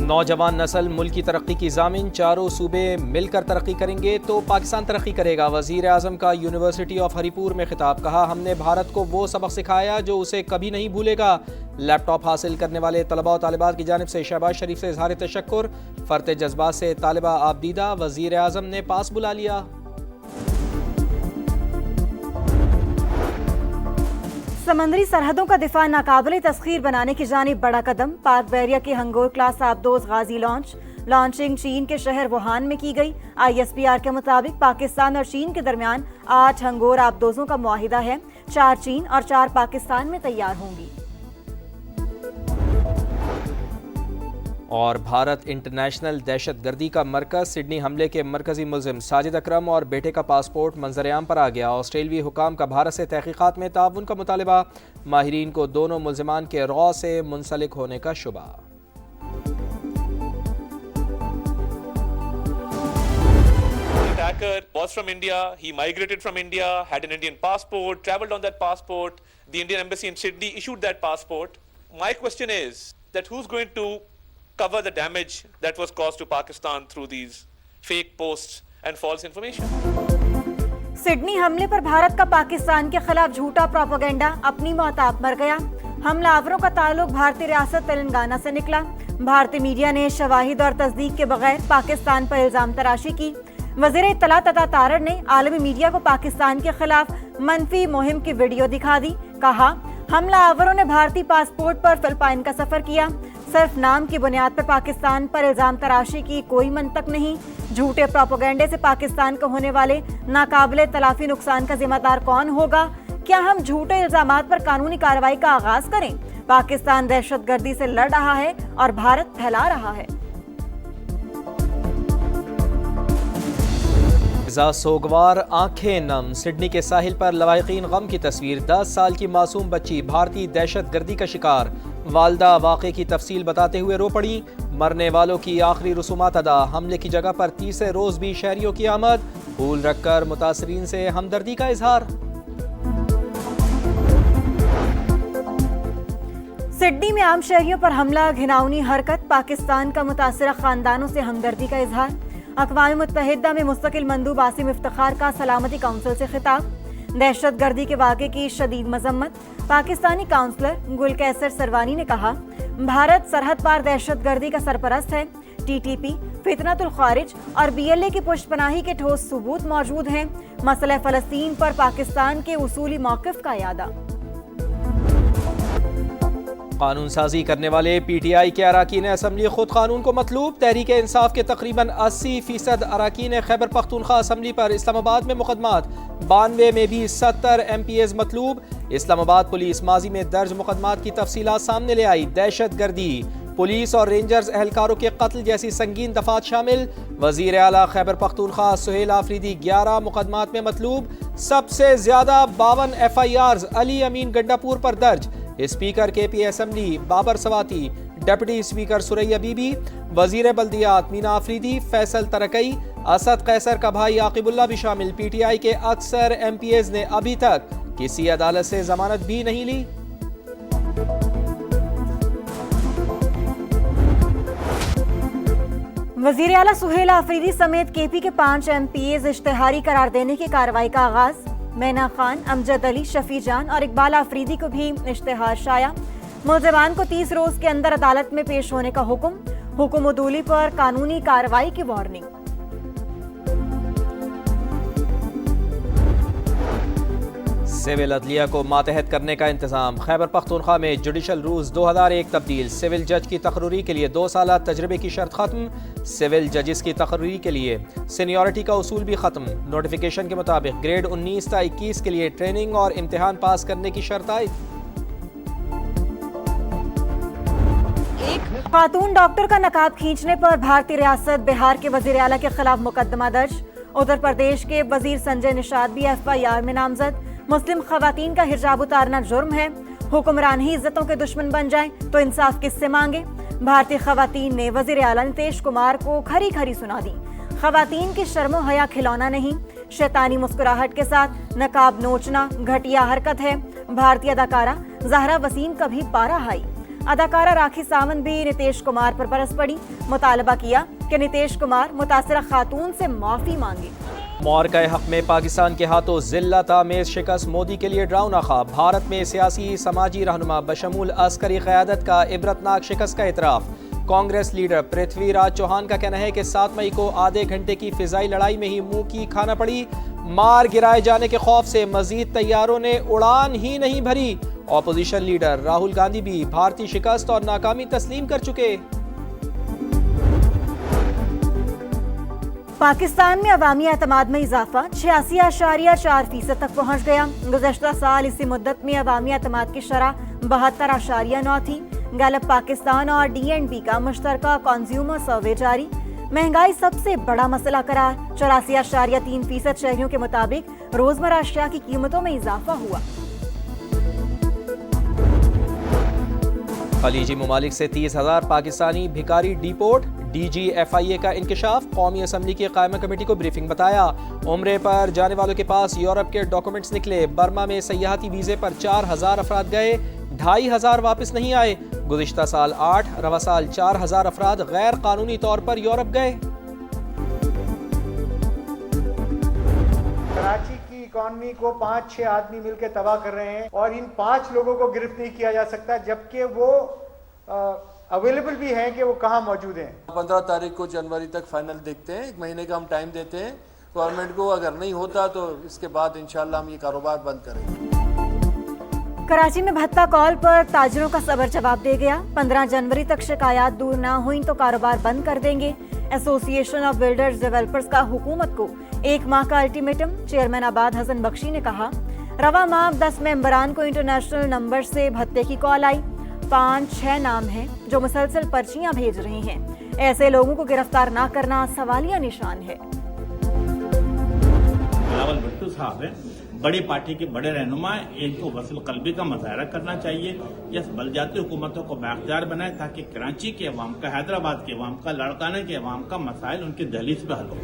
نوجوان نسل ملک کی ترقی کی ضامن، چاروں صوبے مل کر ترقی کریں گے تو پاکستان ترقی کرے گا۔ وزیر اعظم کا یونیورسٹی آف ہری پور میں خطاب، کہا ہم نے بھارت کو وہ سبق سکھایا جو اسے کبھی نہیں بھولے گا۔ لیپ ٹاپ حاصل کرنے والے طلباء و طالبات کی جانب سے شہباز شریف سے اظہار تشکر، فرط جذبات سے طالبہ آبدیدہ، وزیر اعظم نے پاس بلا لیا۔ سمندری سرحدوں کا دفاع ناقابل تسخیر بنانے کی جانب بڑا قدم، پاک بحریہ کی ہنگور کلاس آبدوز غازی لانچنگ چین کے شہر ووہان میں کی گئی۔ ISPR کے مطابق پاکستان اور چین کے درمیان 8 ہنگور آبدوزوں کا معاہدہ ہے، 4 چین اور 4 پاکستان میں تیار ہوں گی۔ اور بھارت انٹرنیشنل دہشت گردی کا مرکز، سڈنی حملے کے مرکزی ملزم ساجد اکرم اور بیٹے کا پاسپورٹ منظر عام پر آ گیا۔ آسٹریلوی حکام کا بھارت سے تحقیقات میں تعاون کا مطالبہ، ماہرین کو دونوں ملزمان کے رواں سے منسلک ہونے کا شبہ۔ Attacker was from India, he migrated from India, had an Indian passport, travelled on that passport, the Indian embassy in Sydney issued that passport. My question is that who's going to cover the damage that was caused to Pakistan through these fake posts and false information? Sydney حملے پر بھارت کا پاکستان کے خلاف جھوٹا propaganda اپنی موتاب مر گیا۔ حملہ آوروں کا تعلق بھارتی ریاست تلنگانہ سے نکلا۔ بھارتی میڈیا نے شواہد اور تصدیق کے بغیر پاکستان پر الزام تراشی کی۔ وزیر اطلاعات عطا تارڑ نے عالمی میڈیا کو پاکستان کے خلاف منفی مہم کی ویڈیو دکھا دی، کہا حملہ آوروں نے بھارتی پاسپورٹ پر فلپائن کا سفر کیا، صرف نام کی بنیاد پر پاکستان پر الزام تراشی کی کوئی منطق نہیں۔ جھوٹے پروپیگنڈے سے پاکستان کو ہونے والے ناقابل تلافی نقصان کا ذمہ دار کون ہوگا؟ کیا ہم جھوٹے الزامات پر قانونی کارروائی کا آغاز کریں؟ پاکستان دہشت گردی سے لڑ رہا ہے اور بھارت پھیلا رہا ہے۔ سوگوار، آنکھیں نم، سڈنی کے ساحل پر لواحقین غم کی تصویر، 10 سال کی معصوم بچی بھارتی دہشت گردی کا شکار، والدہ واقعے کی تفصیل بتاتے ہوئے رو پڑی، مرنے والوں کی آخری رسومات ادا، حملے کی جگہ پر تیسرے روز بھی شہریوں کی آمد، پھول رکھ کر متاثرین سے ہمدردی کا اظہار۔ سڈنی میں عام شہریوں پر حملہ، گھناؤنی حرکت، پاکستان کا متاثرہ خاندانوں سے ہمدردی کا اظہار۔ اقوام متحدہ میں مستقل مندوب عاصم افتخار کا سلامتی کونسل سے خطاب، دہشت گردی کے واقعے کی شدید مذمت۔ پاکستانی کونسلر گل کیسر سروانی نے کہا بھارت سرحد پار دہشت گردی کا سرپرست ہے، TTP، فتنۃ الخوارج اور BLA کی پشت پناہی کے ٹھوس ثبوت موجود ہیں۔ مسئلہ فلسطین پر پاکستان کے اصولی موقف کا اعادہ۔ قانون سازی کرنے والے PTI کے اراکین اسمبلی خود قانون کو مطلوب، تحریک انصاف کے تقریباً 80% اراکین خیبر پختونخوا اسمبلی پر اسلام آباد میں مقدمات، 92 میں بھی 70 MPs مطلوب۔ اسلام آباد پولیس ماضی میں درج مقدمات کی تفصیلات سامنے لے آئی، دہشت گردی، پولیس اور رینجرز اہلکاروں کے قتل جیسی سنگین دفعات شامل۔ وزیر اعلیٰ خیبر پختونخوا سہیل آفریدی 11 مقدمات میں مطلوب، سب سے زیادہ 52 FIRs علی امین گنڈاپور پر درج۔ Speaker KP assembly Babar Swati, deputy speaker Suraiya Bibi, وزیر بلدیات مینا آفریدی، فیصل ترکئی، اسد قیصر کا بھائی عاقب اللہ بھی شامل۔ PTI کے اکثر MPs نے ابھی تک کسی عدالت سے ضمانت بھی نہیں لی۔ وزیر اعلیٰ سہیل آفریدی سمیت KP کے 5 MPs اشتہاری قرار دینے کی کارروائی کا آغاز۔ مینا خان، امجد علی، شفیع جان اور اقبال آفریدی کو بھی اشتہار شائع۔ ملزمان کو 30 روز کے اندر عدالت میں پیش ہونے کا حکم عدولی پر قانونی کارروائی کی وارننگ۔ سول عدلیہ کو ماتحت کرنے کا انتظام، خیبر پختونخوا میں جوڈیشل رولز 2001 تبدیل، سول جج کی تقرری کے لیے 2 سالہ تجربے کی شرط ختم، سول ججز کی تقرری کے لیے سینیورٹی کا اصول بھی ختم، نوٹیفیکیشن کے مطابق گریڈ 19 تا 21 کے لیے ٹریننگ اور امتحان پاس کرنے کی شرط عائد۔ خاتون ڈاکٹر کا نقاب کھینچنے پر بھارتی ریاست بہار کے وزیر اعلیٰ کے خلاف مقدمہ درج، اتر پردیش کے وزیر سنجے نشاد بھی FIR میں نامزد۔ مسلم خواتین کا حجاب اتارنا جرم ہے، حکمران ہی عزتوں کے دشمن بن جائیں تو انصاف کس سے مانگے؟ بھارتی خواتین نے وزیر اعلیٰ نتیش کمار کو کھری کھری سنا دی، خواتین کی شرم و حیا کھلونا نہیں، شیطانی مسکراہٹ کے ساتھ نقاب نوچنا گھٹیا حرکت ہے۔ بھارتی اداکارہ زہرا وسیم کا بھی پارا ہائی، अदाकारा राखी सावंत भी नीतीश कुमार पर बरस पड़ी, मुतालबा किया कि नीतीश कुमार मुतासिरा खातून से माफी मांगे। मौरका हक में पाकिस्तान के हाथों जिल्लत आमेज शिकस्त मोदी के लिए डरावना ख्वाब। भारत में सियासी समाजी रहनुमा बशमूल अस्करी क़यादत का इबरतनाक शिकस्त का इतराफ़। कांग्रेस लीडर पृथ्वीराज चौहान का कहना है कि 7 मई को आधे घंटे की फिजाई लड़ाई में ही मुंह की खाना पड़ी। मार गिराए जाने के खौफ से मजीद तैयारों ने उड़ान ही नहीं भरी। ऑपोजिशन लीडर राहुल गांधी भी भारतीय शिकस्त और नाकामी तस्लीम कर चुके। पाकिस्तान में अवामी एतमाद में इजाफा 86.4% तक पहुँच गया। गुज़श्ता साल इसी मुद्दत में अवामी एतमाद की शरह 72.9 थी। गैलप पाकिस्तान और DNB का मुश्तरका कंज्यूमर सर्वे जारी। महंगाई सबसे बड़ा मसला करार। 84.3% शहरियों के मुताबिक रोजमर्रा अशिया की कीमतों में इजाफा हुआ। खलीजी ममालिक से 30,000 पाकिस्तानी भिखारी डिपोर्ट। DG FIA का इंकशाफ। कौमी असम्बली की कायमा कमेटी को ब्रीफिंग बताया। उम्रे पर जाने वालों के पास यूरोप के डॉक्यूमेंट्स निकले। बर्मा में सयाहती वीजे पर 4,000 अफराद गए, 2,500 वापस नहीं आए। गुज़िश्ता साल 8, रवा साल 4,000 अफराद गैर कानूनी तौर पर यूरोप गए। कराची की इकॉनमी को 5-6 आदमी मिलकर तबाह कर रहे हैं और इन 5 लोगों को गिरफ्त नहीं किया जा सकता, जबकि वो अवेलेबल भी हैं कि वो कहाँ मौजूद हैं। 15 तारीख को जनवरी तक फाइनल देखते हैं, 1 महीने का हम टाइम देते हैं गवर्नमेंट को। अगर नहीं होता तो इसके बाद इंशाल्लाह हम ये कारोबार बंद करेंगे। कराची में भत्ता कॉल पर ताजरों का सबर जवाब दे गया। 15 जनवरी तक शिकायत दूर ना हुई तो कारोबार बंद कर देंगे। एसोसिएशन ऑफ बिल्डर्स डेवलपर्स का हुकूमत को 1 माह का अल्टीमेटम। चेयरमैन आबाद हसन बख्शी ने कहा, रवा माह 10 मेंबरान को इंटरनेशनल नंबर से भत्ते की कॉल आई। 5-6 नाम हैं जो मुसलसल पर्चियां भेज रहे हैं। ऐसे लोगों को गिरफ्तार ना करना सवालिया निशान है। बिलावल भुट्टो साहब है, बड़ी पार्टी के बड़े रहनुमा, इनको वसल कल्बी का मुजाहरा करना चाहिए। यस बलजाती हुकूमतों को बाख्तियार बनाए ताकि कराची के अवाम का, हैदराबाद के अवाम का, लड़काने के अवाम का मसाइल उनकी दहलीज पर हल हो।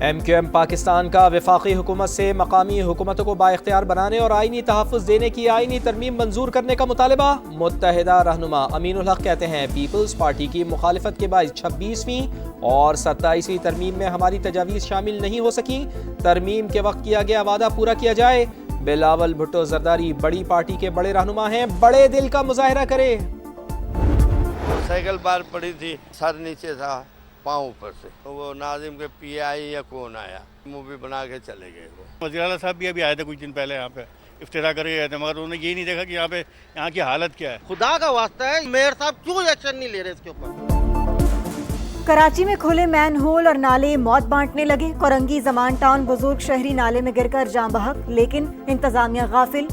MQM पाकिस्तान का वफाकी हुकूमत से मकामी हुकूमतों को बाइख्तियार बनाने और आइनी तहफ़्फ़ुज़ देने की आइनी तरमीम मंजूर करने का मुतालबा। मुत्तहिदा रहनुमा अमीनुल हक कहते हैं, पीपल्स पार्टी की मुखालिफत के बाद 26वीं और 27वीं तरमीम में हमारी तजावीज़ शामिल नहीं हो सकी। तरमीम के वक्त किया गया वादा पूरा किया जाए। बिलावल भुट्टो जरदारी बड़ी पार्टी के बड़े रहनुमा हैं, बड़े दिल का मुजाहिरा करे। साइकिल बार पड़ी थी, सर नीचे था, पाँव ऊपर से, तो वो नाजिम के PI या कौन आया, मूवी बना के चले गए। वो वज़ीर आला साहब भी अभी आए थे कुछ दिन पहले, यहाँ पे इफ्तिताह करके गए थे, मगर उन्होंने ये नहीं देखा कि यहाँ की हालत क्या है। खुदा का वास्ता है, मेयर साहब क्यों एक्शन नहीं ले रहे इसके ऊपर। कराची में खुले मैन होल और नाले मौत बांटने लगे। कोरंगी जमान टाउन बुजुर्ग शहरी नाले में गिरकर जान बहक, लेकिन इंतजामिया गाफिल।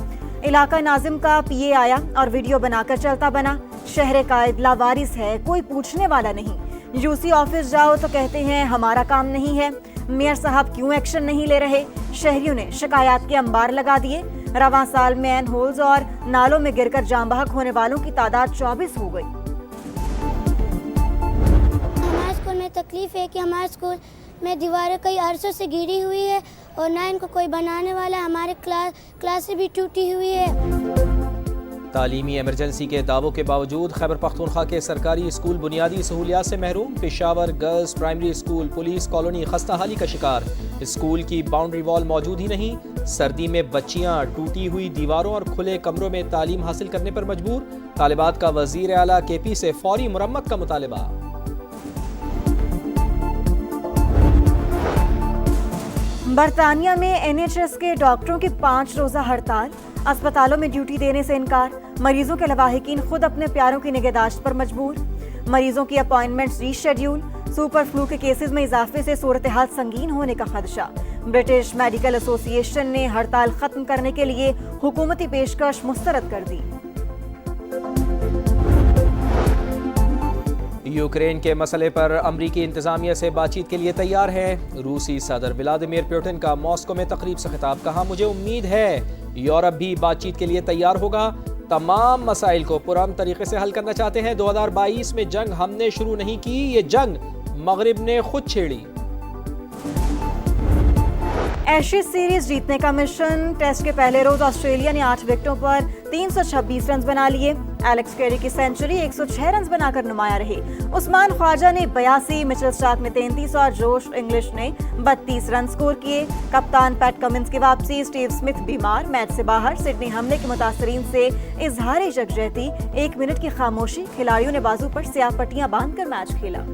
इलाका नाजिम का PA आया और वीडियो बनाकर चलता बना। शहर कायद लावारिस है, कोई पूछने वाला नहीं। UC ऑफिस जाओ तो कहते हैं हमारा काम नहीं है। मेयर साहब क्यों एक्शन नहीं ले रहे। शहरियों ने शिकायत के अंबार लगा दिए। रवां साल मैन होल्स और नालों में गिरकर जान बहक होने वालों की तादाद 24 हो गई। हमारे स्कूल में तकलीफ है कि हमारे स्कूल में दीवारें कई अरसों से गिरी हुई है और ना इनको कोई बनाने वाला। हमारे क्लासें भी टूटी हुई है। तालीमी इमरजेंसी के दावों के बावजूद खैबर पख्तूनख्वा के सरकारी स्कूल बुनियादी सहूलियात से महरूम। Peshawar girls primary school police colony खस्ताहाली का शिकार। स्कूल की बाउंड्री वॉल मौजूद ही नहीं। सर्दी में बच्चियां टूटी हुई दीवारों और खुले कमरों में तालीम हासिल करने पर मजबूर। तालिबात का वजीर आला KP से फौरी मुरम्मत का मुतालबा। बरतानिया में NHS के डॉक्टरों की 5 रोजा हड़ताल। अस्पतालों में ड्यूटी देने से इनकार। मरीजों के लवाहिकीन खुद अपने प्यारों की निगहदाश्त पर मजबूर। मरीजों की अपॉइंटमेंट्स रीशेड्यूल। सुपर फ्लू के केसेस में इजाफे से सूरत हाल संगीन होने का खदशा। ब्रिटिश मेडिकल एसोसिएशन ने हड़ताल खत्म करने के लिए हुकूमती पेशकश मुस्तरद कर दी। यूक्रेन के मसले पर अमरीकी इंतजामिया से बातचीत के लिए तैयार है। रूसी सदर व्लादिमीर पुतिन का मॉस्को में तकरीब से खिताब। कहा, मुझे उम्मीद है यूरोप भी बातचीत के लिए तैयार होगा। तमाम मसाइल को पुरअमन तरीके से हल करना चाहते हैं। 2022 में जंग हमने शुरू नहीं की, ये जंग मगरिब ने खुद छेड़ी। एशेज सीरीज जीतने का मिशन। टेस्ट के पहले रोज ऑस्ट्रेलिया ने 8 विकेटों पर 326 रन बना लिए। एलेक्स कैरी की सेंचुरी 106 रन बनाकर नुमाया रही। उस्मान ख्वाजा ने 82, मिचेल स्टार्क ने 33 और जोश इंग्लिश ने 32 रन स्कोर किए। कप्तान पैट कमिंस की वापसी, स्टीव स्मिथ बीमार, मैच से बाहर। सिडनी हमले के मुतासरीन से इजहार यकजहती, 1 मिनट की खामोशी, खिलाड़ियों ने बाजू पर स्याह पट्टियां बांधकर मैच खेला।